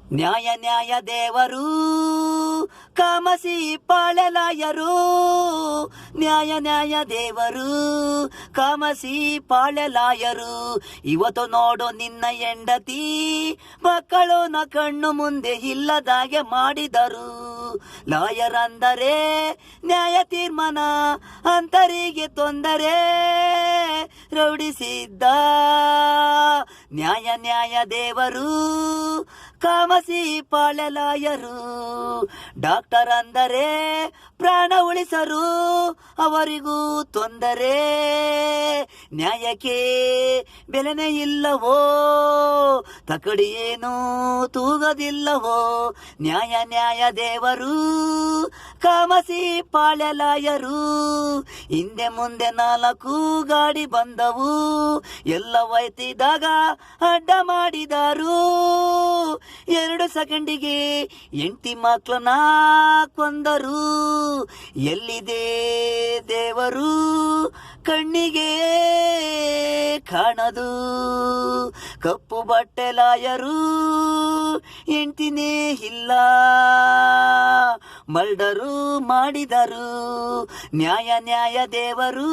ನ್ಯಾಯ ನ್ಯಾಯ ದೇವರು ಕಾಮಸಿ ಪಾಳೆಲಾಯರು. ನ್ಯಾಯ ನ್ಯಾಯ ದೇವರು ಕಾಮಸಿ ಪಾಳೆಲಾಯರು. ಇವತ್ತು ನೋಡು ನಿನ್ನ ಹೆಂಡತಿ ಮಕ್ಕಳು ನ ಕಣ್ಣು ಮುಂದೆ ಇಲ್ಲದಾಗೆ ಮಾಡಿದರು. ಲಾಯರ್ ಅಂದರೆ ನ್ಯಾಯ ತೀರ್ಮಾನ, ಅಂತರಿಗೆ ತೊಂದರೆ ರೌಡಿಸಿದ್ದ. ನ್ಯಾಯ ನ್ಯಾಯ ದೇವರು ಕಾಮಸಿ ಪಾಳೆಲಾಯರು. ಡಾಕ್ಟರ್ ಅಂದರೆ ಪ್ರಾಣ ಉಳಿಸರು, ಅವರಿಗೂ ತೊಂದರೆ. ನ್ಯಾಯಕ್ಕೆ ಬೆಲೆನೇ ಇಲ್ಲವೋ, ತಕಡಿ ಏನು ತೂಗದಿಲ್ಲವೋ. ನ್ಯಾಯ ನ್ಯಾಯ ದೇವರು ಕಾಮಸಿ ಪಾಳೆಲಾಯರು. ಹಿಂದೆ ಮುಂದೆ 4 ಗಾಡಿ ಬಂದವು, ಎಲ್ಲ ಒಯ್ತಿದ್ದಾಗ ಅಡ್ಡ ಮಾಡಿದರು. 2 ಸೆಕೆಂಡಿಗೆ 8 ಮಕ್ಕಳನ್ನ ಕೊಂದರು. ಎಲ್ಲಿದೆ ದೇವರು ಕಣ್ಣಿಗೆ ಕಾಣದು. ಕಪ್ಪು ಬಟ್ಟೆ ಲಾಯರು ಹೆಂಡ್ತಿನೇ ಇಲ್ಲ, ಮರ್ಡರು ಮಾಡಿದರು. ನ್ಯಾಯ ನ್ಯಾಯ ದೇವರು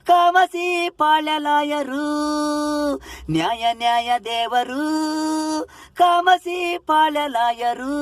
ಕಾಮಸಿ ಪಾಳೆಲಾಯರು. ನ್ಯಾಯ ನ್ಯಾಯ ದೇವರು ಕಾಮಸಿ ಪಾಳೆಲಾಯರು.